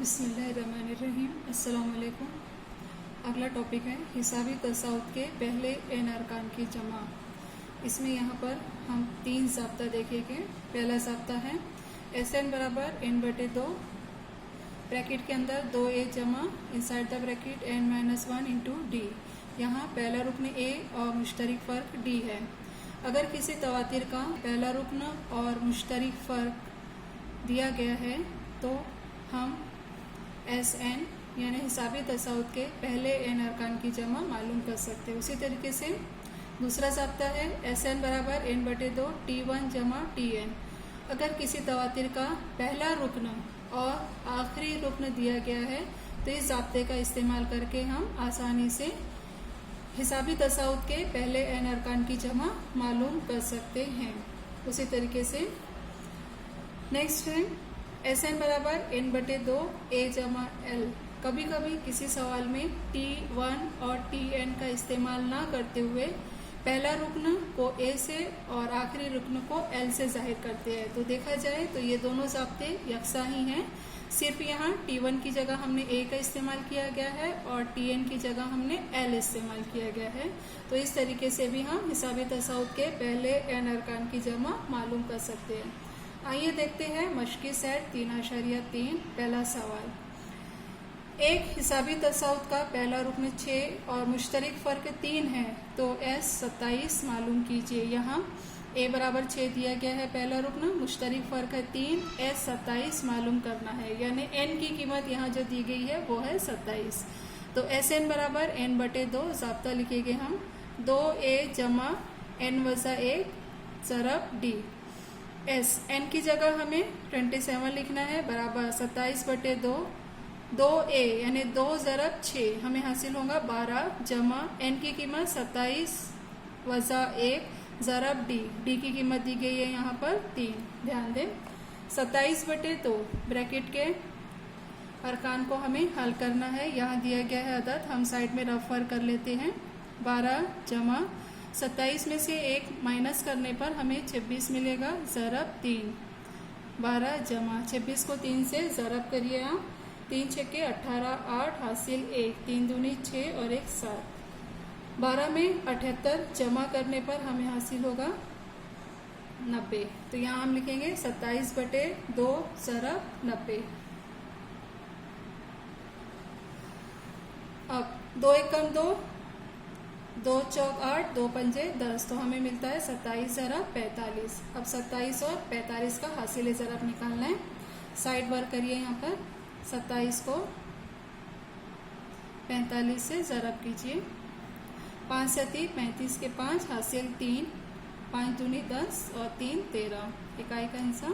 बिस्मिल्लाहिर्रहमानिर्रहीम। अस्सलाम वालेकुम। अगला टॉपिक है हिसाबी तसाउत के पहले एन अरकान की जमा। इसमें यहाँ पर हम 3 ज़ाब्ता देखेंगे। पहला ज़ाब्ता है एस एन बराबर एन बटे 2 ब्रैकेट के अंदर 2a जमा inside the bracket n-1 into D. यहाँ पहला रुकन a और मुश्तरिक फ़र्क d है। अगर किसी तवातिर का पहला रुकन और मुश्तरिक फ़र्क दिया गया है तो हम एस एन यानी हिसाबी तसाउत के पहले एन अरकान की जमा मालूम कर सकते हैं। उसी तरीके से दूसरा ज़ाब्ता है एस एन बराबर एन बटे 2 T1 जमा Tn। अगर किसी तवातिर का पहला रुकन और आखिरी रुकन दिया गया है तो इस ज़ाब्ते का इस्तेमाल करके हम आसानी से हिसाबी तसाउत के पहले एन अरकान की जमा मालूम कर सकते हैं। उसी तरीके से नेक्स्ट है एस एन बराबर एन बटे 2 ए जमा एल। कभी कभी किसी सवाल में T1 और Tn का इस्तेमाल ना करते हुए पहला रुकन को ए से और आखिरी रुकन को एल से जाहिर करते हैं। तो देखा जाए तो ये दोनों ज़ाब्ते यकसा ही हैं, सिर्फ यहाँ T1 की जगह हमने ए का इस्तेमाल किया गया है और Tn की जगह हमने एल इस्तेमाल किया गया है। तो इस तरीके से भी हम हिसाबी तसाउत के पहले एन अरकान की जमा मालूम कर सकते हैं। आइए देखते हैं मश्की सेट 3.3 पहला सवाल। एक हिसाबी तसाउत का पहला रुकन 6 और मुश्तरिक फ़र्क 3 है तो S 27 मालूम कीजिए। यहाँ A बराबर 6 दिया गया है पहला रुकन, मुश्तरिक फ़र्क है 3, S 27 मालूम करना है। यानी N की कीमत यहाँ जो दी गई है वो है 27। तो एस एन बराबर N बटे 2 ज़ाब्ता लिखेंगे हम 2a जमा N वज़ा 1 ज़रब D। एस एन की जगह हमें 27 लिखना है बराबर 27 बटे 2 2a यानी 2 ज़रब 6 हमें हासिल होगा 12 जमा एन की कीमत 27 वज़ा 1 ज़रब डी। डी की कीमत दी गई है यहाँ पर 3। ध्यान दें 27 बटे 2 ब्रैकेट के अरकान को हमें हल करना है। यहाँ दिया गया है अदद, हम साइड में रफ वर्क कर लेते हैं। 12 जमा 27 में से 1 माइनस करने पर हमें 26 मिलेगा ज़रब 3। 12 जमा 26 को 3 से ज़रब करिए आप, 3 छक्के 18 8 हासिल 1, 3 दूनी 6 और 1 7। 12 में 78 जमा करने पर हमें हासिल होगा 90। तो यहाँ हम लिखेंगे 27 बटे 2 ज़रब 90। अब 2 एकम 2, 2 चौक 8, 2 पंजे 10, तो हमें मिलता है 27 ज़रब 45। अब 27 और 45 का हासिल ज़रब निकालना है। साइड वर्क करिए यहाँ पर 27 को 45 से ज़रब कीजिए। 5 सती 35 के 5 हासिल 3, 5 दूनी 10 और 3 13 इकाई का हिस्सा।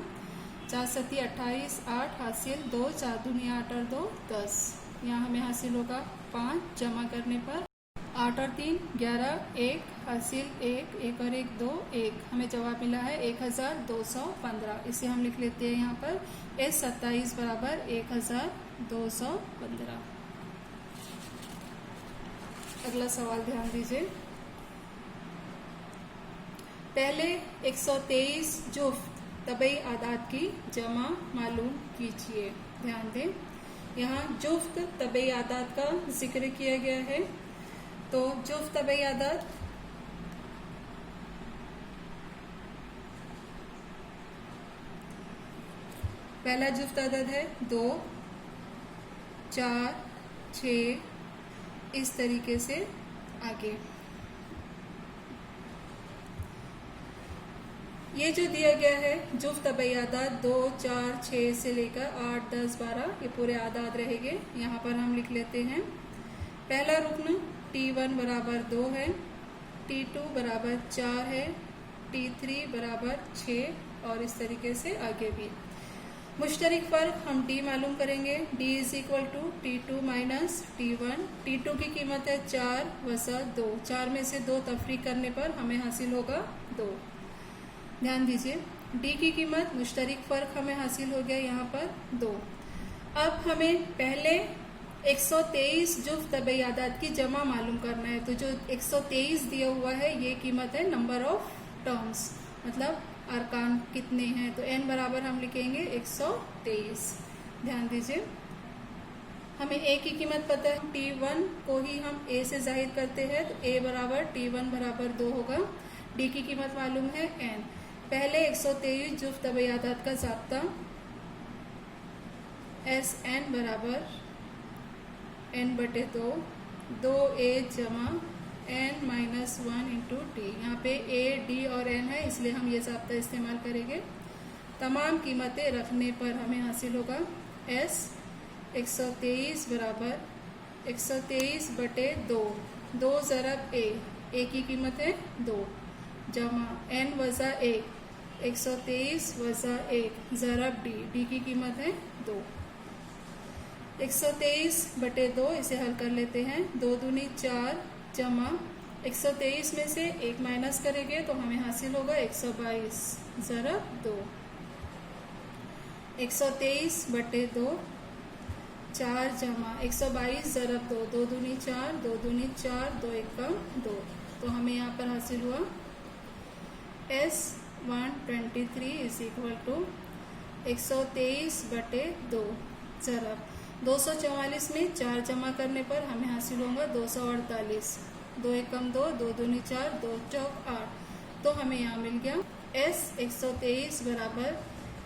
4 सती 28 8 हासिल 2, 4 दूनी 8 और 2 10। यहाँ हमें हासिल होगा 5 जमा करने पर 8 और 3 11 1 हासिल 1 1 और 1 2 1। हमें जवाब मिला है 1215। इसे हम लिख लेते हैं यहाँ पर S 27 बराबर 1215। अगला सवाल ध्यान दीजिए। पहले 123 जुफ्त तबई आदाद की जमा मालूम कीजिए। ध्यान दें यहाँ जुफ्त तबई आदाद का जिक्र किया गया है। तो जुफ्त तबई आदाद पहला जुफ्त आदद है 2 4 6 इस तरीके से आगे। ये जो दिया गया है जुफ्त तबई आदाद 2 4 6 से लेकर 8 10 12 ये पूरे आदाद रहेंगे। यहाँ पर हम लिख लेते हैं पहला रुकन T1 बराबर 2 है, T2 बराबर 4 है, T3 बराबर 6 और इस तरीके से आगे भी। मुश्तरिक फ़र्क हम D मालूम करेंगे। D is equal to T2 minus T1। T2 की कीमत है 4 वज़ा 2, 4 में से 2 तफरीक करने पर हमें हासिल होगा 2। ध्यान दीजिए D की कीमत मुश्तरिक फ़र्क हमें हासिल हो गया यहाँ पर 2। अब हमें पहले 123 जुफ्त तबई आदाद की जमा मालूम करना है। तो जो 123 दिया हुआ है ये कीमत है नंबर ऑफ टर्म्स, मतलब अरकान कितने हैं। तो n बराबर हम लिखेंगे 123। ध्यान दीजिए हमें a की कीमत पता है, t1 को ही हम a से जाहिर करते हैं, तो a बराबर t1 बराबर 2 होगा। d की कीमत मालूम है n। पहले 123 जुफ्त तबैयादात का ज़ाब्ता SN बराबर n/2, 2a जमा n माइनस 1 इंटू टी। यहाँ पे a, d और n है, इसलिए हम ये ज़ाब्ता इस्तेमाल करेंगे। तमाम कीमतें रखने पर हमें हासिल होगा S 123 बराबर 123/2, 2 ज़रब a की कीमत है 2, जमा n वज़ा 1, 123 वज़ा 1 ज़रब d की कीमत है 2। 123/2 इसे हल कर लेते हैं। 2 दूनी 4 जमा 123 में से 1 माइनस करेंगे तो हमें हासिल होगा 122 ज़रब 2। 123/2 4 जमा 122 ज़रब 2, 2 दूनी 4, 2 दूनी 4, 2 एकम 2, तो हमें यहाँ पर हासिल हुआ S 123 इज इक्वल टू 123/2 ज़रब 244 में 4 जमा करने पर हमें हासिल होगा 248, 2 एकम 2, 2 दूनी 4, 2 चौक 8, तो हमें यहाँ मिल गया S 123 बराबर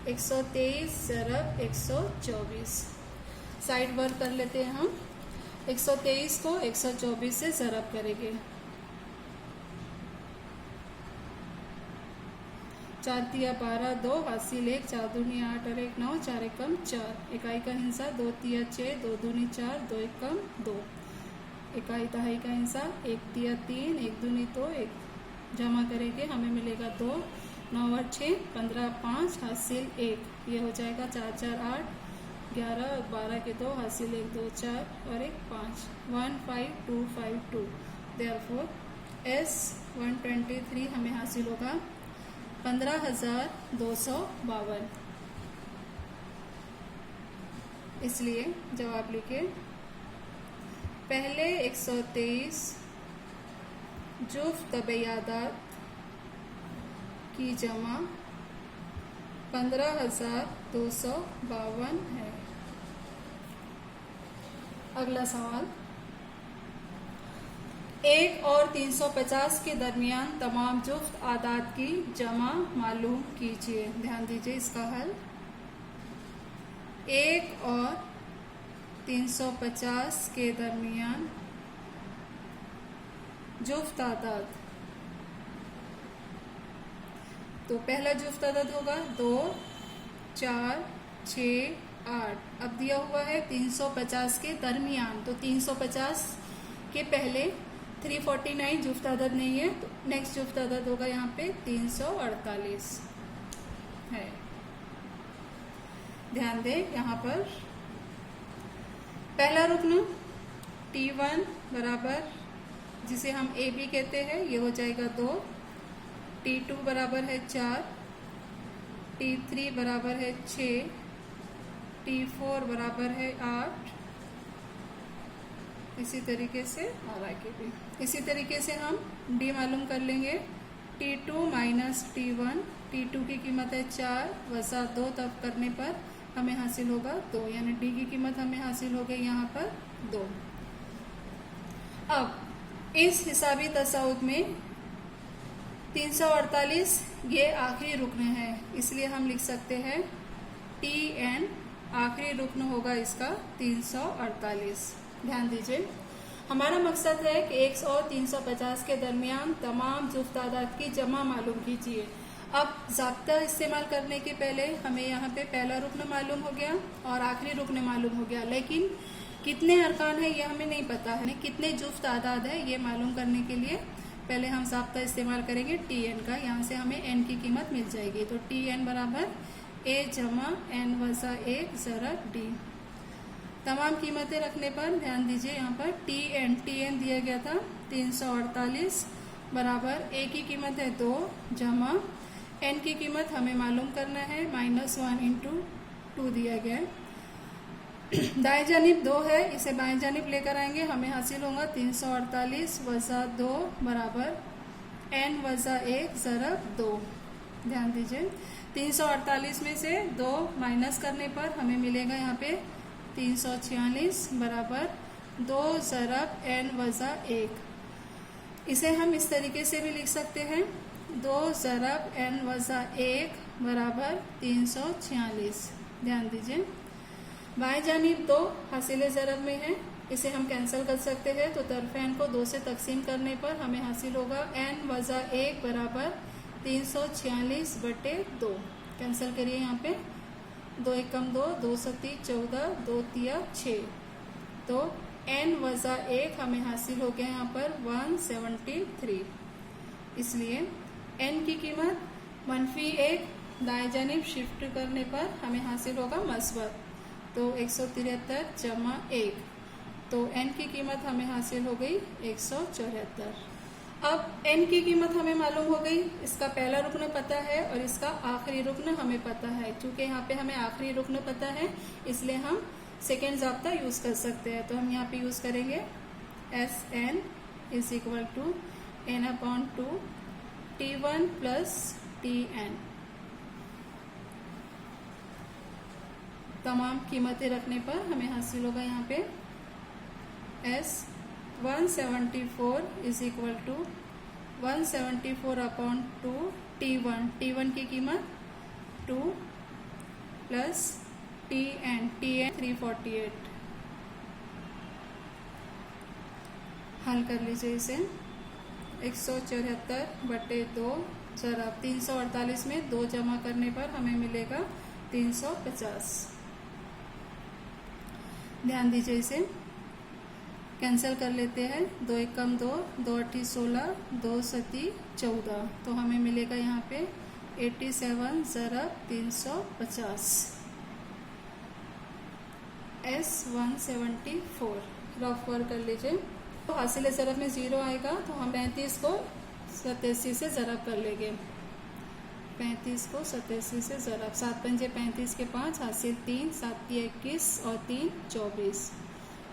123 ज़रब 124। साइड वर्क कर लेते हैं हम। 123 को 124 से ज़रब करेंगे। 4 तिया 12, 2 हासिल 1, 4 दूनी 8 और 1 9, 4 एकम 4, इकाई का हिस्सा 2 तिया 6, 2 दूनी 4, 2 एकम 2, इकाई दहाई का हिस्सा 1 तिया 3, 1 दूनी 2, 1 जमा करेंगे, हमें मिलेगा 2, 9 और 6 15, 5 हासिल 1, ये हो जाएगा 4 4 8, 11 और 12 के 2 हासिल 1 2 4 और 1 5, 15252। देयरफॉर S 123 हमें हासिल होगा 15,252। इसलिए जवाब लिखे, पहले 123 जुफ्त तबैयादात की जमा 15,252 है। अगला सवाल, 1 और 350 के दरमियान तमाम जुफ्त आदाद की जमा मालूम कीजिए। ध्यान दीजिए इसका हल। 1 और 350 के दरमियान जुफ्त आदाद, तो पहला जुफ्त आदाद होगा 2 4 6 8। अब दिया हुआ है 350 के दरमियान, तो 350 के पहले 349 जुफ्त आदद नहीं है, तो नेक्स्ट जुफ्त आदद होगा यहाँ पे 348 है। ध्यान दें, यहाँ पर पहला रुकन T1 बराबर, जिसे हम AB कहते हैं, ये हो जाएगा 2, T2 बराबर है 4, T3 बराबर है 6, T4 बराबर है 8, इसी तरीके से और आगे भी। इसी तरीके से हम D मालूम कर लेंगे। T2 माइनस T1, T2 की कीमत है 4 वज़ा 2, तब करने पर हमें हासिल होगा 2, यानी D की कीमत हमें हासिल हो गई यहाँ पर 2। अब इस हिसाबी तसाउद में 348 ये आखिरी रुकन है, इसलिए हम लिख सकते हैं TN, आखिरी रुकन होगा इसका 348। ध्यान दीजिए, हमारा मकसद है कि 1 और 350 के दरमियान तमाम जुफ्त आदाद की जमा मालूम कीजिए। अब ज़ाब्ता इस्तेमाल करने के पहले हमें यहाँ पे पहला रुकन मालूम हो गया और आखिरी रुकन मालूम हो गया, लेकिन कितने अरकान है ये हमें नहीं पता है। कितने जुफ्त आदाद है ये मालूम करने के लिए पहले हम ज़ाब्ता इस्तेमाल करेंगे TN का। यहाँ से हमें N की कीमत मिल जाएगी, तो TN बराबर A जमा N वज़ा 1 ज़रब D। तमाम कीमतें रखने पर ध्यान दीजिए, यहाँ पर TN दिया गया था 348 बराबर A की कीमत है 2 जमा N की कीमत हमें मालूम करना है -1 इंटू 2 दिया गया है। दाएं जानिब 2 है, इसे बाएं जानिब लेकर आएंगे, हमें हासिल होगा 348 वज़ा 2 बराबर N वज़ा 1 ज़रब 2। ध्यान दीजिए, 348 में से 2 माइनस करने पर हमें मिलेगा यहाँ पे 346 बराबर 2 ज़रब n वज़ा 1। इसे हम इस तरीके से भी लिख सकते हैं 2 ज़रब n वज़ा 1 बराबर 346। ध्यान दीजिए बाएं जानिब 2 हासिल ज़रब में है, इसे हम कैंसिल कर सकते हैं। तो तरफ़ैन को 2 से तकसीम करने पर हमें हासिल होगा n वज़ा 1 बराबर 346 बटे 2। कैंसिल करिए यहाँ पे 2 एकम 2, 2 सती 14, 2 तिया 6। तो n वज़ा 1 हमें हासिल हो गया यहाँ पर 173। इसलिए n की कीमत -1 दाएं जानिब शिफ्ट करने पर हमें हासिल होगा मस्बत, तो 173 जमा 1, तो n की कीमत हमें हासिल हो गई 174। अब n की कीमत हमें मालूम हो गई, इसका पहला रुकन पता है और इसका आखिरी रुकन हमें पता है। चूंकि यहाँ पे हमें आखिरी रुकन पता है इसलिए हम सेकेंड ज़ाब्ता यूज़ कर सकते हैं। तो हम यहाँ पे यूज़ करेंगे Sn is equal to n/2 T1 plus Tn। तमाम कीमतें रखने पर हमें हासिल होगा यहाँ पे S174 is equal to 174/2 T1। T1 की कीमत 2 प्लस Tn 348। हल कर लीजिए इसे 174 बटे 2 ज़रब 348 में 2 जमा करने पर हमें मिलेगा 350। ध्यान दीजिए इसे कैंसिल कर लेते हैं 2 एकम 2, 2 अठी 16, 2 सती 14, तो हमें मिलेगा यहाँ पे 87 ज़रब 350। S174 रफ वर्क कर लीजिए। तो हासिल ज़रब में 0 आएगा तो हम 35 को 87 से ज़रब कर लेंगे। 35 को 87 से ज़रब 7 पंजे 35 के 5 हासिल 3, 7 तिया 21 और 3 24।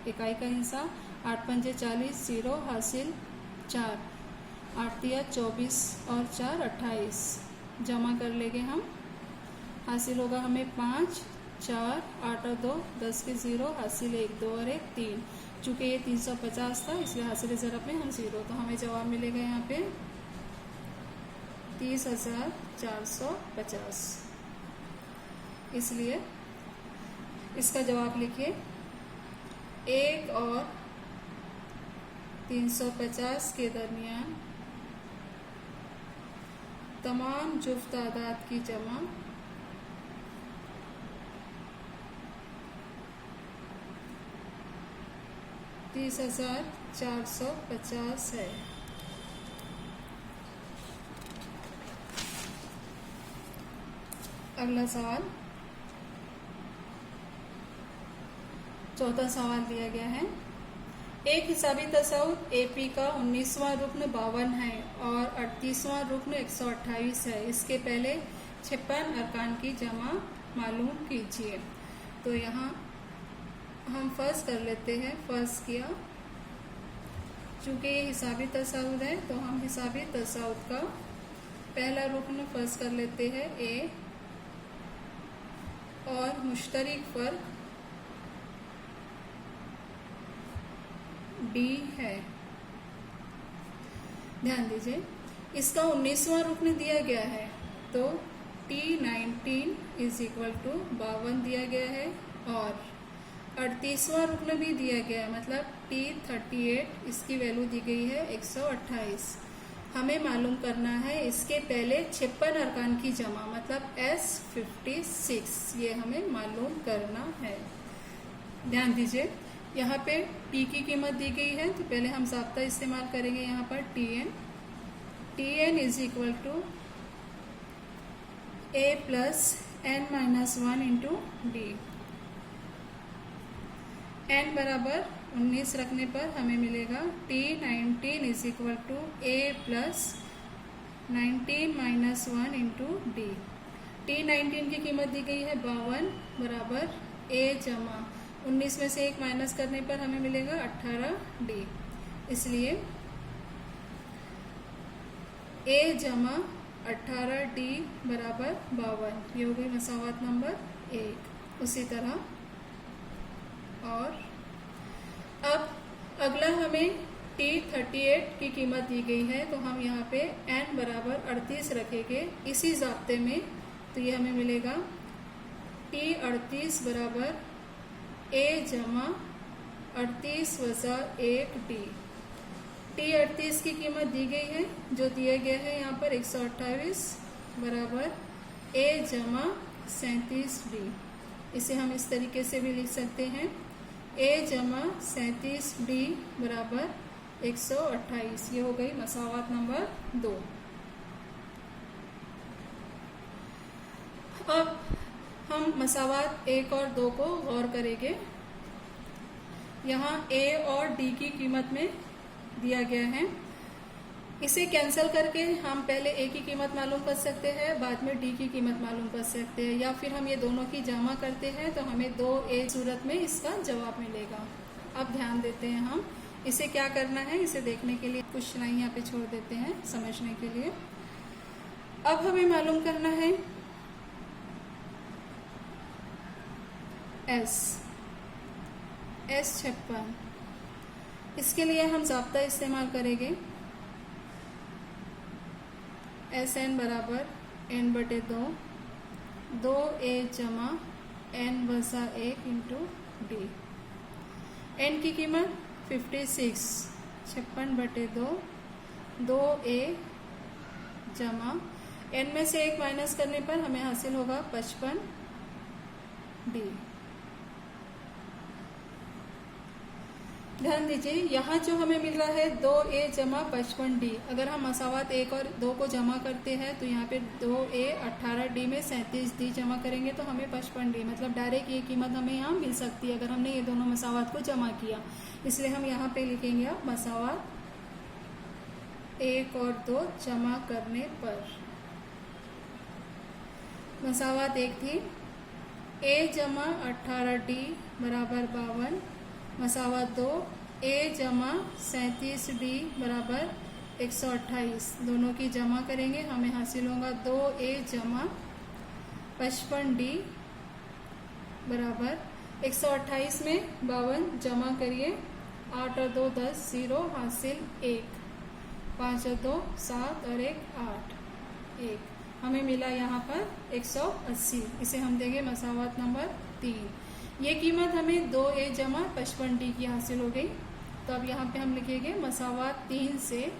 इकाई का हिस्सा 8 पंजे 40 0 हासिल 4, 8 तिया 24 और 4 28। जमा कर लेंगे हम, हासिल होगा हमें 5, 4, 8 और 2 10 के 0 हासिल 1, 2 और 1 3। चूँकि ये 350 था इसलिए हासिल ज़रब में हम 0, तो हमें जवाब मिलेगा यहाँ पे 30,450। इसलिए इसका जवाब लिखिए 1 और 350 के दरमियान तमाम जुफ्त तादाद की जमा 30,450 है। अगला सवाल, चौथा सवाल दिया गया है। एक हिसाबी तसव्वुर AP का 19वां रुकन 52 है और 38वां रुकन 128 है। इसके पहले 56 अरकान की जमा मालूम कीजिए। तो यहाँ हम फर्ज कर लेते हैं, फर्ज किया चूँकि ये हिसाबी तसव्वुर है तो हम हिसाबी तसव्वुर का पहला रुकन फर्ज कर लेते हैं A और मुश्तरिक फ़र्क D है। ध्यान दीजिए इसका 19वां रुकन दिया गया है तो T19 इज इक्वल टू 52 दिया गया है और 38वां रुकन भी दिया गया है, मतलब T38 इसकी वैल्यू दी गई है 128। हमें मालूम करना है इसके पहले 56 अरकान की जमा, मतलब S56, ये हमें मालूम करना है। ध्यान दीजिए यहाँ पे T की कीमत दी गई है तो पहले हम ज़ाब्ता इस्तेमाल करेंगे यहाँ पर Tn is equal to A plus n-1 into D। n बराबर 19 रखने पर हमें मिलेगा T19 is equal to A plus 19-1 into D। T19 की कीमत दी गई है 52 बराबर A जमा 19 में से 1 माइनस करने पर हमें मिलेगा 18D। इसलिए A जमा 18D बराबर 52, ये हो गई मसावत नंबर 1। उसी तरह अगला हमें T38 की कीमत दी गई है, तो हम यहाँ पे n बराबर 38 रखेंगे इसी ज़ाब्ते में। तो ये हमें मिलेगा T38 बराबर a जमा 38 वजा 1D। T38 की कीमत दी गई है, जो दिया गया है यहाँ पर 128 बराबर a जमा 37D। इसे हम इस तरीके से भी लिख सकते हैं, a जमा 37D बराबर 128। ये हो गई मसावात नंबर 2। अब हम मसावात 1 और 2 को गौर करेंगे। यहाँ a और d की कीमत में दिया गया है, इसे कैंसिल करके हम पहले a की कीमत मालूम कर सकते हैं, बाद में d की कीमत मालूम कर सकते हैं, या फिर हम ये दोनों की जमा करते हैं तो हमें 2a सूरत में इसका जवाब मिलेगा। अब ध्यान देते हैं हम इसे क्या करना है, इसे देखने के लिए कुछ लाइन यहाँ पे छोड़ देते हैं समझने के लिए। अब हमें मालूम करना है S 56। इसके लिए हम ज़ाब्ता इस्तेमाल करेंगे, SN बराबर n बटे 2, 2a जमा n वजा 1 इंटू डी। n की कीमत 56, 56 बटे 2, 2a जमा n में से 1 माइनस करने पर हमें हासिल होगा 55d। ध्यान दीजिए, यहाँ जो हमें मिल रहा है 2a जमा 55d, अगर हम मसावात 1 और 2 को जमा करते हैं तो यहाँ पे 2a 18d में 37d जमा करेंगे तो हमें 55d, मतलब डायरेक्ट ये कीमत हमें यहाँ मिल सकती है अगर हमने ये दोनों मसावात को जमा किया। इसलिए हम यहाँ पे लिखेंगे अब मसावात 1 और 2 जमा करने पर। मसावात 1 थी a जमा 18d बराबर 52, मसावात 2 a जमा 37d बराबर 128। दोनों की जमा करेंगे, हमें हासिल होगा 2a जमा 55d बराबर 128 में 52 जमा करिए, 8 और 2 10, 0 हासिल 1, 5 और 2 7 और 1 8, 1 हमें मिला यहाँ पर 180। इसे हम देंगे मसावात नंबर 3। ये कीमत हमें 2a जमा 55d की हासिल हो गई। तो अब यहाँ पे हम लिखेंगे मसावात 3 से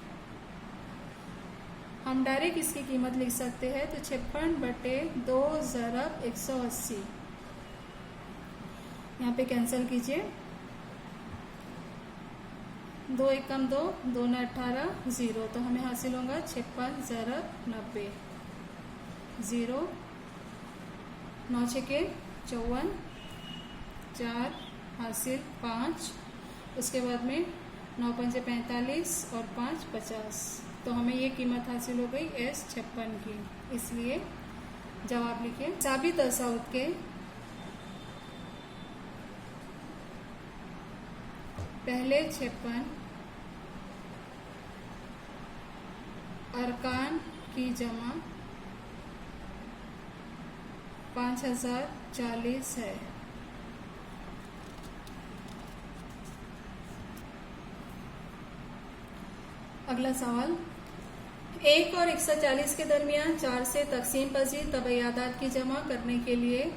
हम डायरेक्ट इसकी कीमत लिख सकते हैं, तो 56 बटे 2 ज़रब 180। यहाँ पे कैंसिल कीजिए, 2 1 कम 2, 2 ने 18, 0, तो हमें हासिल होगा 56 ज़रब 90, 0, 9 छके 54, 4 हासिल 5, उसके बाद में 9 पंजे 45 और 5 50। तो हमें ये कीमत हासिल हो गई S 56 की। इसलिए जवाब लिखे, साबित तसाउत के पहले 56 अरकान की जमा 5040 है। अगला सवाल, 1 और 140 के दरमियान 4 से तकसीम पजीर तबैयादात की जमा करने के लिए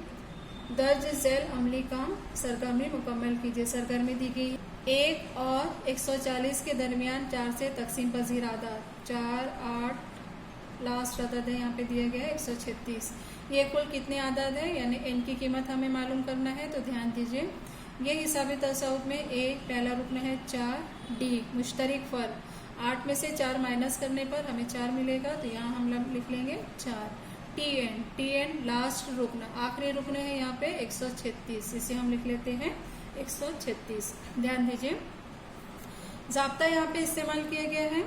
दर्ज झैल अमली काम सरगर्मी मुकम्मल कीजिए। सरगर्मी दी गई 1 और 140 के दरमियान 4 से तकसीम पजीर आदाद, 4 8 लास्ट अदद है, यहाँ पे दिया गया है 136। ये कुल कितने आदाद है, यानी n की कीमत हमें मालूम करना है। तो ध्यान दीजिए, ये हिसाबी तसाउत में a पहला रुकन है 4, d मुश्तरिक फर्क, 8 में से 4 माइनस करने पर हमें 4 मिलेगा, तो यहाँ हम लिख लेंगे 4। tn लास्ट रुकन, आखिरी रुकन है यहाँ पे 136, इसे हम लिख लेते हैं 136। ध्यान दीजिए, ज़ाब्ता यहाँ पे इस्तेमाल किया गया है,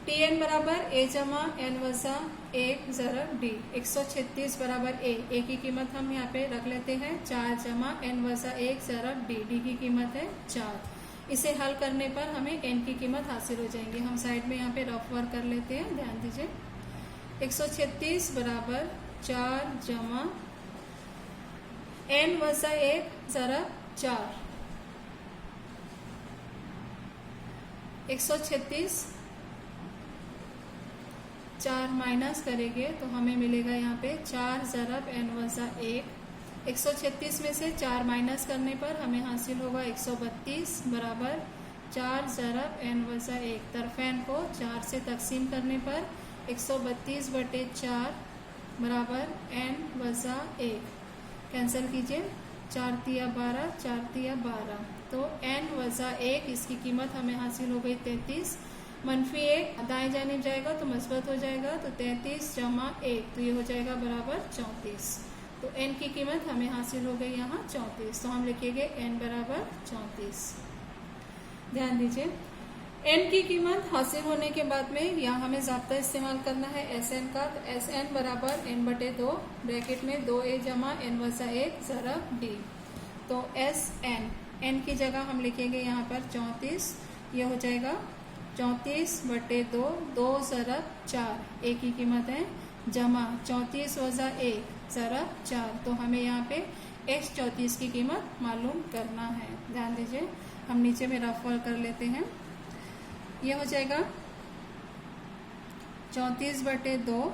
tn बराबर a जमा n वजा 1 ज़रब d, 136 बराबर a की कीमत हम यहाँ पे रख लेते हैं 4 जमा n वजा 1 ज़रब d की कीमत है 4। इसे हल करने पर हमें n की कीमत हासिल हो जाएंगी। हम साइड में यहाँ पे रफ वर्क कर लेते हैं। ध्यान दीजिए, 136 बराबर 4 जमा n वजा 1 ज़रब 4, 136 4 माइनस करेंगे तो हमें मिलेगा यहाँ पे 4 ज़रब n वज़ा 1। 136 में से 4 माइनस करने पर हमें हासिल होगा 132 बराबर 4 ज़रब n वज़ा 1। तरफ़ैन को 4 से तकसीम करने पर 132/4 बराबर n वज़ा 1। कैंसिल कीजिए, 4 तिया 12, 4 तिया 12, तो n वज़ा 1 इसकी कीमत हमें हासिल हो गई 33। मनफी 1 दाएं जानिब जाएगा तो मस्बत हो जाएगा, तो 33 जमा 1 तो ये हो जाएगा बराबर 34। तो n की कीमत हमें हासिल हो गई यहाँ 34, तो हम लिखेंगे n बराबर 34। ध्यान दीजिए, n की कीमत हासिल होने के बाद में यहाँ हमें ज़ाब्ता इस्तेमाल करना है Sn का। तो Sn बराबर n/2 ब्रैकेट में 2a जमा n वज़ा 1 ज़रब d। तो Sn n की जगह हम लिखेंगे यहाँ पर 34, ये हो जाएगा 34/2, 2 ज़रब 4 a की कीमत है, जमा 34 वज़ा 1 ज़रब 4। तो हमें यहाँ पे x 34 की कीमत मालूम करना है। ध्यान दीजिए, हम नीचे में रफल कर लेते हैं। ये हो जाएगा 34/2,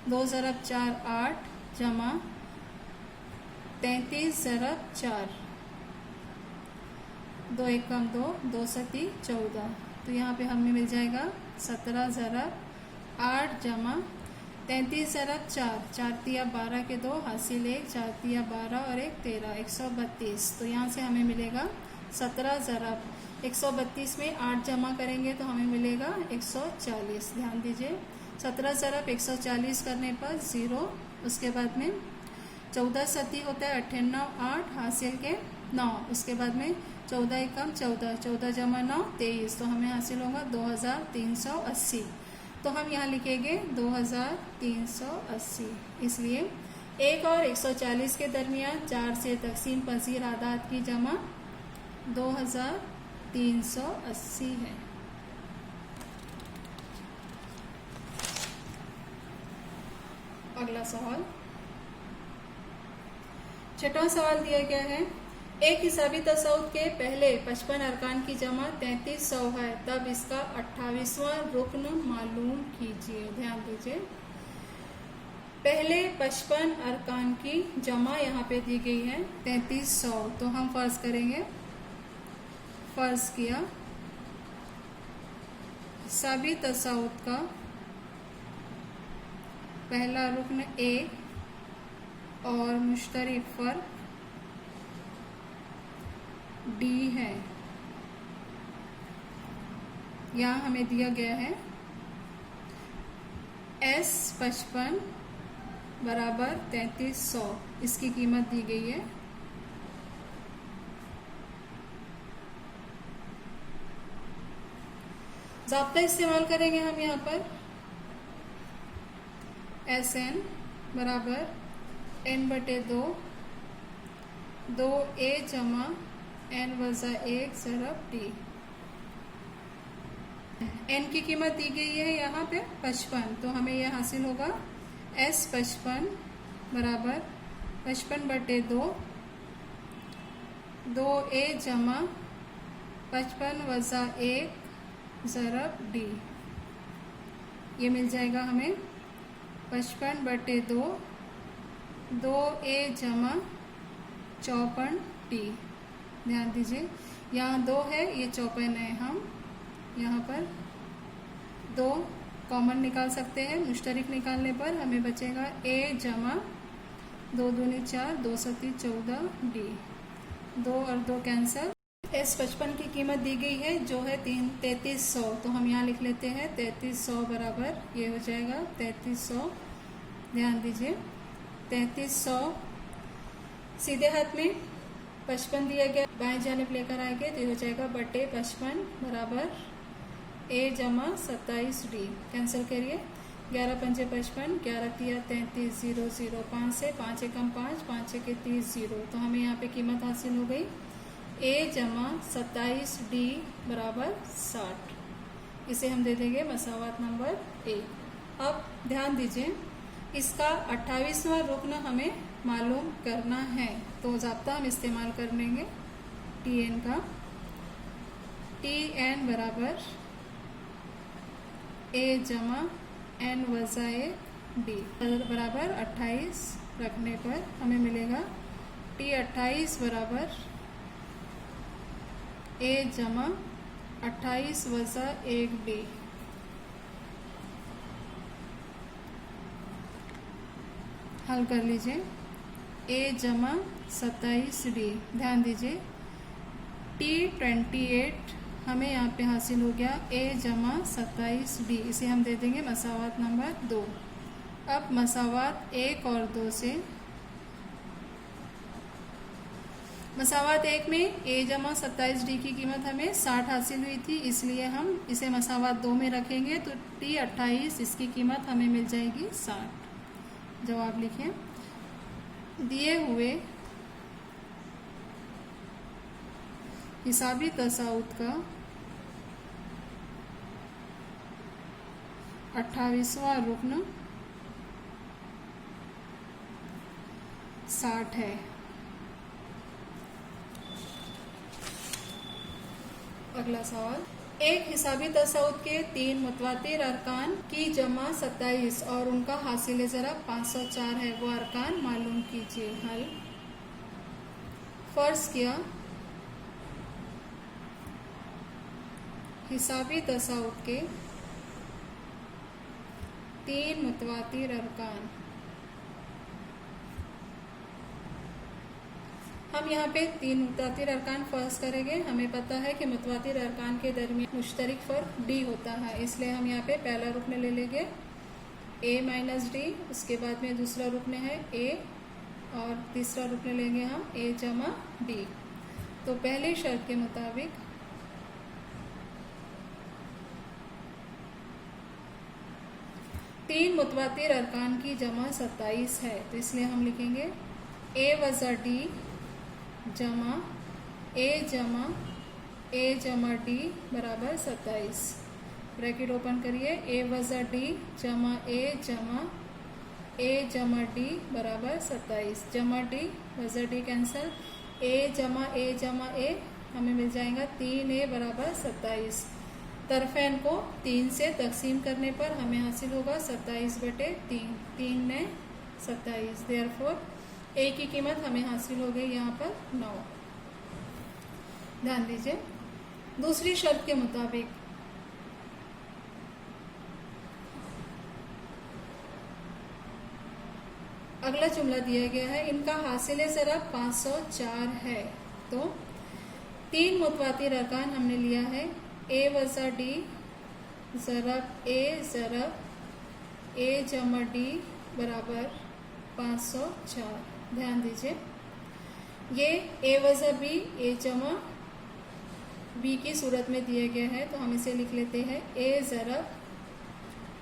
2 ज़रब 4 8 जमा 33 ज़रब 4, 2 एकम 2, 2 सती 14। तो यहाँ पे हमें मिल जाएगा 17 ज़रब 8 जमा 33 ज़रब 4, 4 तिया 12 के 2 हासिल 1, 4 तिया 12 और 1 13, 132। तो यहाँ से हमें मिलेगा 17 ज़रब 132 में 8 जमा करेंगे तो हमें मिलेगा 140। ध्यान दीजिए, 17 ज़रब 140 करने पर 0, उसके बाद में 14 सती होता है 98, 8 हासिल के 9, उसके बाद में 14 एकम 14, 14 जमा 9 23, तो हमें हासिल होगा 2380। तो हम यहाँ लिखेंगे 2380। इसलिए 1 और 140 के दरमियान 4 से तकसीम पजीर आदाद की जमा 2380 है। अगला सवाल, छठवां सवाल दिया गया है, एक हिसाबी तसव्वुत के पहले 55 अरकान की जमा 3300 है, तब इसका 28वां रुकन मालूम कीजिए। ध्यान दीजिए, पहले 55 अरकान की जमा यहाँ पे दी गई है 3300। तो हम फर्ज करेंगे, फर्ज किया हिसाबी तसव्वुत का पहला रुकन ए और मुश्तरक फर्क D है। यहाँ हमें दिया गया है S 55 बराबर 3300, इसकी कीमत दी गई है। ज़ाब्ता इस्तेमाल करेंगे हम यहाँ पर Sn बराबर n/2, 2a जमा n वज़ा 1 ज़रब d। n की कीमत दी गई है यहाँ पे 55, तो हमें यह हासिल होगा S 55 बराबर 55/2, 2a जमा 55 वज़ा 1 ज़रब d। ये मिल जाएगा हमें 55/2, 2a जमा 54d। ध्यान दीजिए, यहाँ 2 है, ये 54 है। हम यहाँ पर 2 कॉमन निकाल सकते हैं। मुश्तरक निकालने पर हमें बचेगा a जमा 2 दूनी 4, 2 सती 14 d, 2 और 2 कैंसल। S 55 की कीमत दी गई है जो है 3300, तो हम यहाँ लिख लेते हैं 3300 बराबर ये हो जाएगा 3300। ध्यान दीजिए, 3300 सीधे हाथ में 55 दिया गया, बाएं जानिब लेकर आएंगे तो ये हो जाएगा बटे 55 बराबर a जमा 27d। कैंसिल करिए, 11 पंजे 55, 11 तिया 33, 0 0, 5 से 5 एकम 5, 5 के 30 0। तो हमें यहाँ पे कीमत हासिल हो गई a जमा 27d बराबर 60। इसे हम दे देंगे मसावत नंबर 1। अब ध्यान दीजिए, इसका 28वां रुकन हमें मालूम करना है, तो ज़ाब्ता हम इस्तेमाल कर लेंगे Tn का। टी एन बराबर ए जमा एन वजा ए डी बराबर 28 रखने पर हमें मिलेगा टी 28 बराबर ए जमा 28 वजा 1 डी। हल कर लीजिए। ए जमा 27 डी, ध्यान दीजिए टी 28 हमें यहाँ पे हासिल हो गया ए जमा 27 डी, इसे हम दे देंगे मसावात नंबर 2। अब मसावात 1 और 2 से, मसावात 1 में ए जमा 27 डी की कीमत हमें 60 हासिल हुई थी, इसलिए हम इसे मसावात 2 में रखेंगे तो टी 28 इसकी कीमत हमें मिल जाएगी 60। जवाब लिखें। दिए हुए हिसाबी तसाउत का 28वां रुकन 60 है। अगला सवाल, एक हिसाबी तसाउत के 3 मुतवातिर अरकान की जमा 27 और उनका हासिल ज़रब 504 है, वो अरकान मालूम कीजिए। हल, फर्ज किया हिसाबी तसाउत के 3 मुतवातिर अरकान, हम यहाँ पे 3 मुतवातिर अरकान फर्ज करेंगे। हमें पता है कि मुतवातिर अरकान के दरमियान मुश्तरक फ़र्क डी होता है, इसलिए हम यहाँ पे पहला रुकन ले लेंगे ए माइनस डी, उसके बाद में दूसरा रुकन है ए और तीसरा रुकन लेंगे हम ए जमा डी। तो पहली शर्त के मुताबिक तीन मुतवातिर अरकान की जमा 27 है, तो इसलिए हम लिखेंगे ए वज़ा डी जमा ए जमा डी बराबर 27। ब्रैकेट ओपन करिए। ए वज़ा डी जमा ए जमा डी बराबर 27। जमा डी वज़ा डी कैंसल, ए जमा ए हमें मिल जाएगा 3a बराबर 27। तरफेन को 3 से तकसीम करने पर हमें हासिल होगा 27/3, 3 ने 27। देयरफॉर ए की कीमत हमें हासिल हो गई यहाँ पर 9। ध्यान दीजिए, दूसरी शर्त के मुताबिक अगला जुमला दिया गया है, इनका हासिल ज़रब 504 है। तो 3 मुतवातिर अरकान हमने लिया है ए वज़ा डी ज़रब ए जमा डी बराबर 504। ध्यान दीजिए, ये ए वज़ा बी ए जमा बी की सूरत में दिया गया है, तो हम इसे लिख लेते हैं ए ज़रब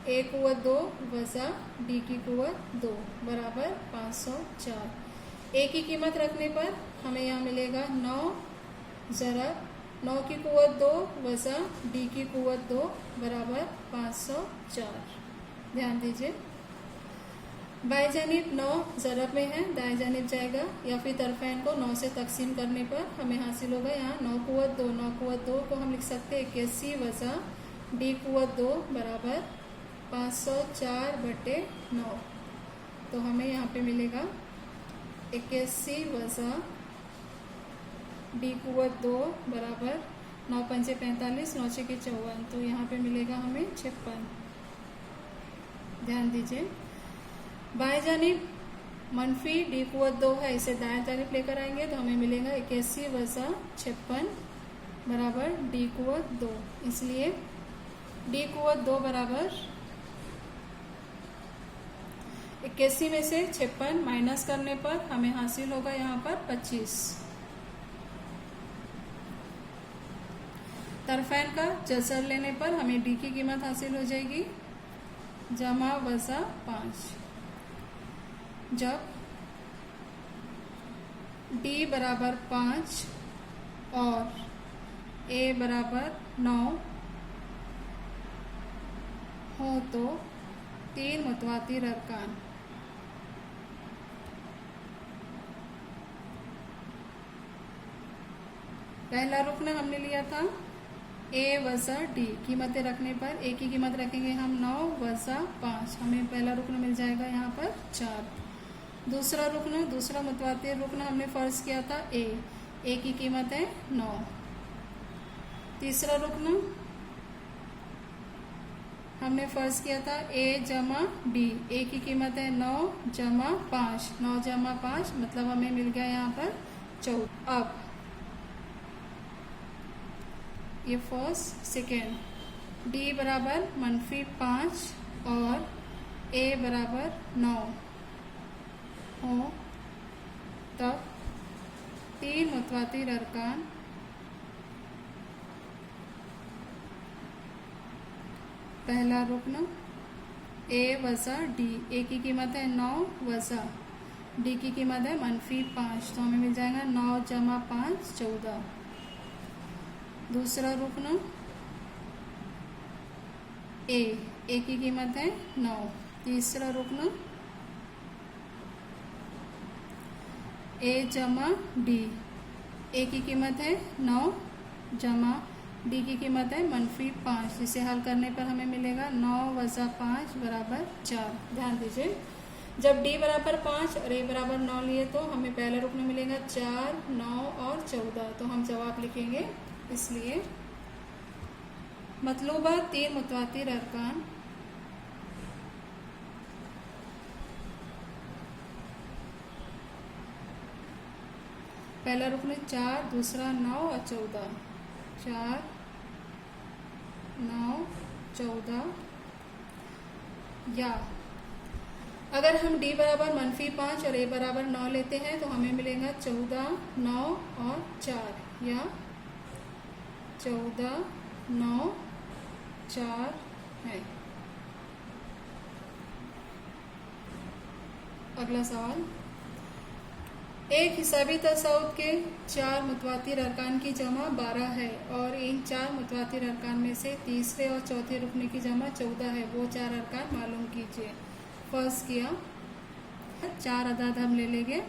ए कुव्वत 2 वज़ा डी की कुव्वत 2 बराबर 504। ए की कीमत रखने पर हमें यहाँ मिलेगा 9 ज़रब 9 की कुव्वत 2 वज़ा डी की कुव्वत 2 बराबर 504। ध्यान दीजिए, बाएं जानिब 9 ज़रब में है, दाएं जानिब जाएगा, या फिर तरफेन को 9 से तकसीम करने पर हमें हासिल होगा यहाँ 9 कुव्वत 2। 9 कुव्वत 2 को हम लिख सकते हैं 81 वज़ा डी कुव्वत 2 बराबर 504/9। तो हमें यहाँ पे मिलेगा 81 वज़ा डी कुव्वत 2 बराबर 9 पंचे 45, 9 छके 54, तो यहाँ पे मिलेगा हमें 56। ध्यान दीजिए, बाएं जानिब मनफी डी कुव्वत 2 है, इसे दाएं जानिब लेकर आएंगे तो हमें मिलेगा 81 वज़ा 56 बराबर डी कुव्वत 2। इसलिए डी कुव्वत 2 बराबर 81 में से 56 माइनस करने पर हमें हासिल होगा यहाँ पर 25। तरफेन का जसर लेने पर हमें डी की कीमत हासिल हो जाएगी जमा वज़ा 5। जब डी बराबर 5 और ए बराबर 9 हो तो 3 मुतवातिर अरकान पहला रुकन हमने लिया था ए वज़ा डी, कीमतें रखने पर ए की कीमत रखेंगे हम 9 वज़ा 5, हमें पहला रुकन मिल जाएगा यहाँ पर 4। दूसरा रुकन, दूसरा मुतवातिर रुकन हमने फर्ज किया था ए की कीमत है 9। तीसरा रुकन हमने फर्ज किया था ए जमा डी, ए की कीमत है 9 जमा 5, 9 जमा 5 मतलब हमें मिल गया यहाँ पर 14। अब ये फर्स्ट सेकेंड, डी बराबर -5 और ए बराबर 9 हो तब 3 मुतवातिर अरकान पहला रुकन ए वज़ा डी, ए की कीमत है 9 वज़ा डी की कीमत है -5, तो हमें मिल जाएगा 9 जमा 5 14। दूसरा रुकन ए की कीमत है 9। तीसरा रुकन ए जमा डी, ए की कीमत है 9 जमा डी की कीमत है -5, जिसे हल करने पर हमें मिलेगा 9 वज़ा 5 बराबर 4। ध्यान दीजिए, जब डी बराबर 5 और ए बराबर 9 लिए तो हमें पहला रुकन मिलेगा 4, 9 और 14, तो हम जवाब लिखेंगे। इसलिए मतलूबा 3 मुतवातिर अरकान पहला रुकन 4, दूसरा 9 और 14, 4, 9, 14। या अगर हम डी बराबर -5 और ए बराबर 9 लेते हैं तो हमें मिलेगा 14, 9 और 4, या 14, 9, 4 है। अगला सवाल, एक हिसाबी तसाउत के 4 मुतवातिर अरकान की जमा 12 है और इन 4 मुतवातिर अरकान में से तीसरे और चौथे रुकने की जमा 14 है, वो 4 अरकान मालूम कीजिए। फर्स्ट किया, 4 अदाद हम ले लेंगे,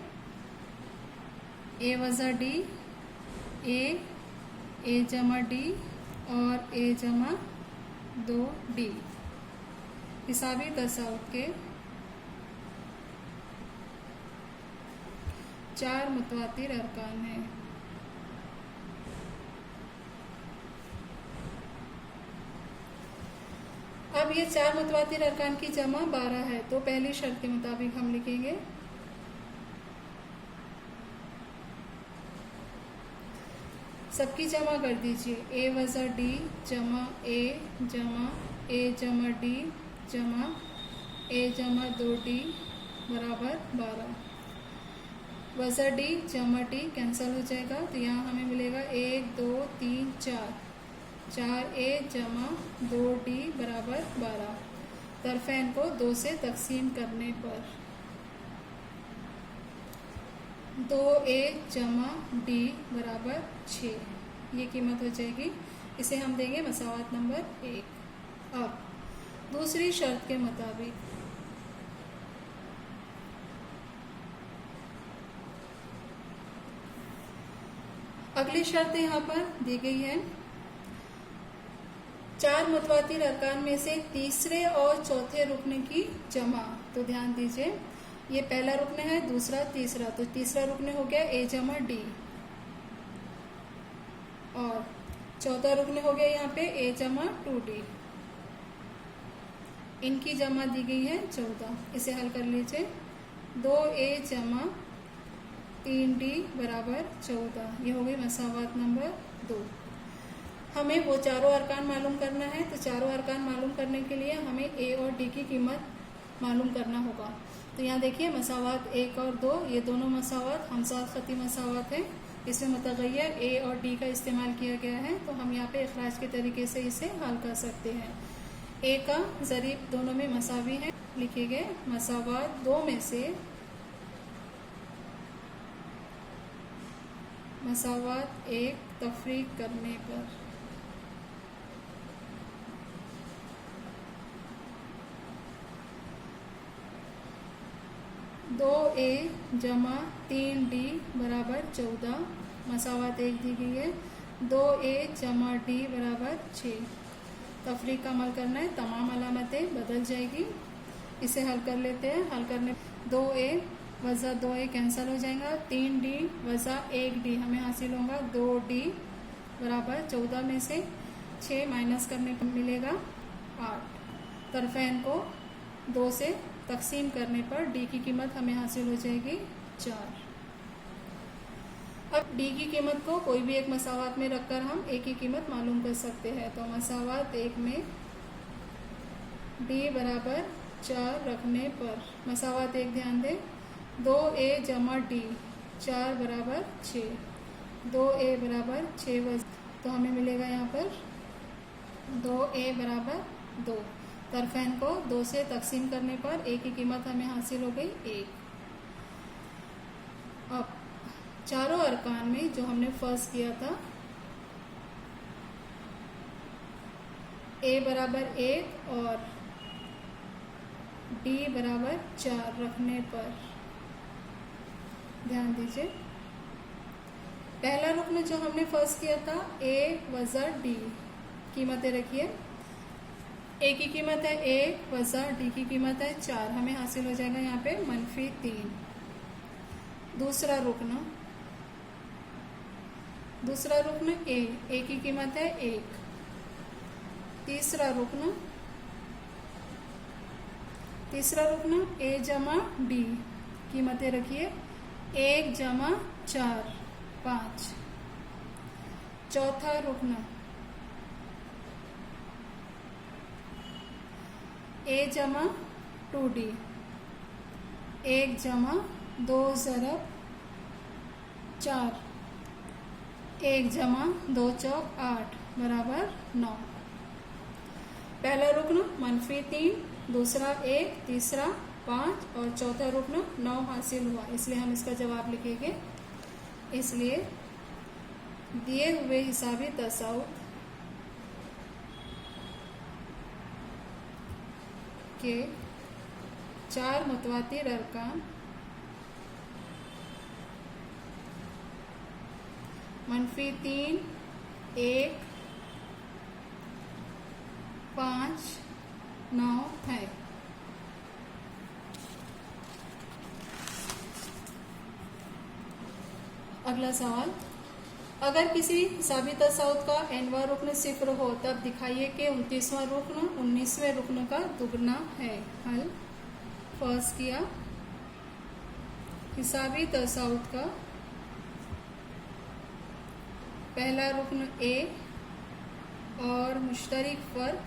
ए वज़ा डी, ए जमा डी और ए जमा 2 डी। हिसाबी तसाउत के 4 मुतवातिर अरकान हैं। अब ये 4 मुतवातिर अरकान की जमा 12 है, तो पहली शर्त के मुताबिक हम लिखेंगे सबकी जमा कर दीजिए, ए वज़ा डी जमा ए जमा डी जमा ए जमा 2 डी बराबर 12। वज़ा डी जमा डी कैंसिल हो जाएगा, तो यहाँ हमें मिलेगा 1, 2, 3, 4, 4 ए जमा 2 डी बराबर 12। तरफ़ैन को 2 से तकसीम करने पर 2a जमा डी बराबर 6, ये कीमत हो जाएगी। इसे हम देंगे मसावात नंबर 1। अब दूसरी शर्त के मुताबिक अगली शर्त यहाँ पर दी गई है, 4 मुतवातिर अरकान में से तीसरे और चौथे रुकने की जमा। तो ध्यान दीजिए, ये पहला रुकन है, दूसरा तीसरा, तो तीसरा रुकन हो गया ए जमा डी और चौथा रुकन हो गया यहाँ पे ए जमा 2 डी। इनकी जमा दी गई है 14। इसे हल कर लीजिए, 2a जमा 3d बराबर 14, ये हो गई मसावात नंबर 2। हमें वो चारों अरकान मालूम करना है, तो चारों अरकान मालूम करने के लिए हमें ए और डी की कीमत मालूम करना होगा। तो यहाँ देखिए मसावात 1 और 2, ये दोनों मसावात हमसात खती मसावात है, इसमें मुतग़य्यर ए और डी का इस्तेमाल किया गया है, तो हम यहाँ पे इखराज के तरीके से इसे हल कर सकते हैं। ए का ज़रीब दोनों में मसावी है, लिखे गए मसावात 2 में से मसावात 1 तफरीक करने पर 2a जमा 3d बराबर 14, मसावात 1 दी गई है, 2a जमा d बराबर 6। तफरीक का अमल करना है, तमाम अलामतें बदल जाएगी। इसे हल कर लेते हैं। हल करने 2a वज़ा 2a कैंसिल हो जाएगा, 3d वज़ा 1d हमें हासिल होगा 2d बराबर 14 में से 6 माइनस करने पर मिलेगा 8। तरफैन को 2 से तकसीम करने पर d की कीमत हमें हासिल हो जाएगी 4। अब d की कीमत को कोई भी एक मसावात में रखकर हम a की कीमत मालूम कर सकते हैं। तो मसावात 1 में d बराबर 4 रखने पर मसावात 1 ध्यान दें, 2a जमा d 4 बराबर 6, 2a बराबर 6 तो हमें मिलेगा यहाँ पर 2a बराबर 2। तरफैन को 2 से तकसीम करने पर a की कीमत हमें हासिल हो गई 1। अब चारों अरकान में जो हमने फर्ज किया था a बराबर 1 और d बराबर 4 रखने पर ध्यान दीजिए, पहला रुकन जो हमने फर्ज किया था a वज़ा d कीमतें रखिए। a की कीमत है 1 वज़ा d की कीमत है 4, हमें हासिल हो जाएगा यहाँ पे -3। दूसरा रुकन a की कीमत है 1। तीसरा रुकन a जमा d कीमतें रखिए, 1 जमा 4 5। चौथा रुकन a जमा 2d, 1 जमा 2 ज़रब 4, 1 जमा 2 चौक 8 बराबर 9। पहला रुकन -3, दूसरा 1, तीसरा 5 और चौथा रुकन 9 हासिल हुआ, इसलिए हम इसका जवाब लिखेंगे। इसलिए दिए हुए हिसाबी तसाउत के 4 मुतवातिर अरकान -3, 1, 5, 9 है। अगला सवाल, अगर किसी हिसाबी तसाउत का n वां रुकन 0 हो तब दिखाइए कि 29वां रुकन 19वें रुकन का दुगना है। हल फर्ज किया, हिसाबी तसाउत का पहला रुकन a और मुश्तरिक फर्क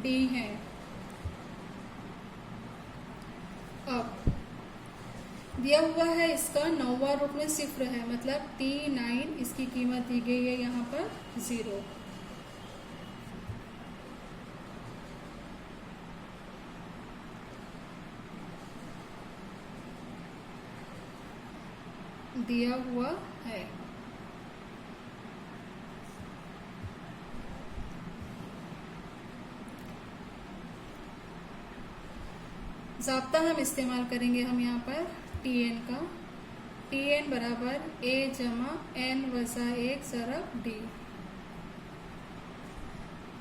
d है। अब दिया हुआ है इसका 9वां रुकन 0 है, मतलब T9 इसकी कीमत दी गई है यहाँ पर 0। दिया हुआ है। ज़ाब्ता हम इस्तेमाल करेंगे हम यहाँ पर Tn का, Tn बराबर a जमा n वज़ा 1 ज़रब d।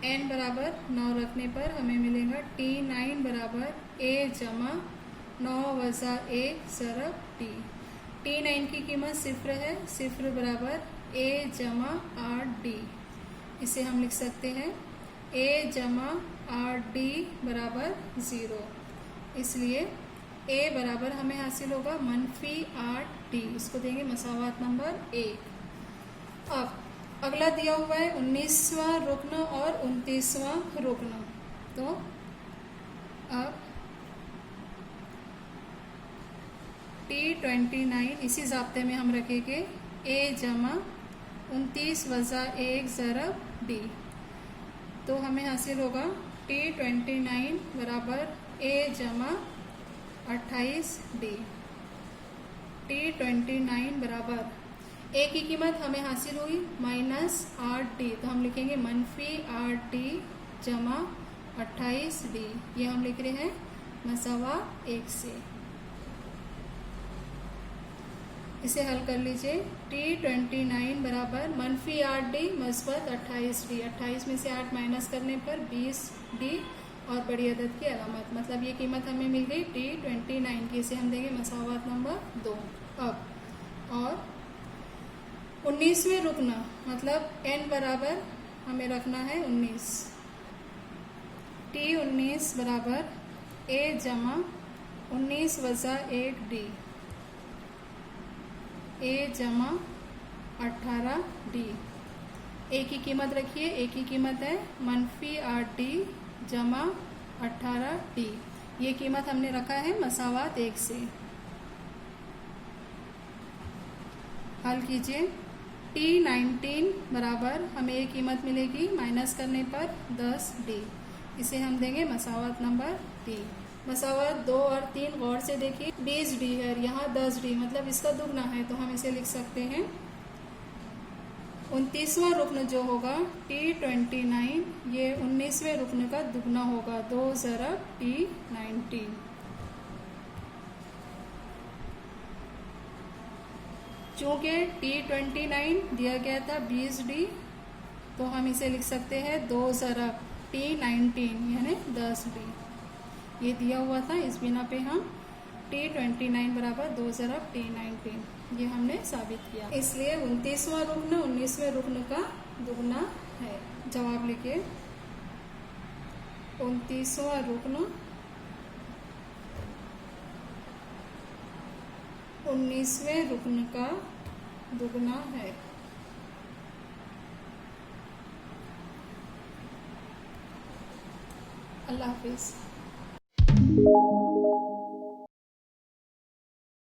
n बराबर 9 रखने पर हमें मिलेगा T9 बराबर a जमा 9 वज़ा 1 ज़रब d। T9 की कीमत 0 है, 0 बराबर a जमा 8d। इसे हम लिख सकते हैं a जमा 8d बराबर 0। इसलिए a बराबर हमें हासिल होगा -8d। इसको देंगे मसावात नंबर 1। अब अगला दिया हुआ है 19वां रुकन और 29वां रुकन। तो अब T29 इसी ज़ाब्ते में हम रखेंगे a जमा 29 वज़ा 1 ज़रब d। तो हमें हासिल होगा T29 बराबर a जमा 28d। T29 बराबर a की कीमत हमें हासिल हुई -8d, तो हम लिखेंगे -8d जमा 28d। ये हम लिख रहे हैं मसावा 1 से। इसे हल कर लीजिए। T29 बराबर मनफी 8D मस्बत 28D। 28 में से 8 माइनस करने पर 20D और बड़ी अदद की अलामत, मतलब ये कीमत हमें मिल गई T29 की। इसे हम देंगे मसावत नंबर 2। अब और 19वें रुकना, मतलब n बराबर हमें रखना है 19। T19 बराबर a जमा 19 वज़ा 1D, a जमा 18D। a की कीमत रखिए, a की कीमत है मनफी 8D जमा 18D। ये कीमत हमने रखा है मसावत 1 से। हल कीजिए। T19 बराबर हमें ये कीमत मिलेगी माइनस करने पर 10D। इसे हम देंगे मसावत नंबर 3। मसावत 2 और 3 गौर से देखिए। 20D है, यहाँ 10D, मतलब इसका दुगना है, तो हम इसे लिख सकते हैं 29वां रुकन जो होगा T29, ये 19वें रुकन का दुगना होगा, 2 ज़रब T19। चूंकि T29 दिया गया था 20D, तो हम इसे लिख सकते हैं 2 ज़रब T19 यानी 10D। ये दिया हुआ था, इस बिना पे हम T29 बराबर 2 ज़रब T19 ये हमने साबित किया। इसलिए 29वां रुकन 19वें रुकन का दुगना है। जवाब लिखिए। 29वां रुकन 19वें रुकन का दुगना है। अल्लाह हाफिज।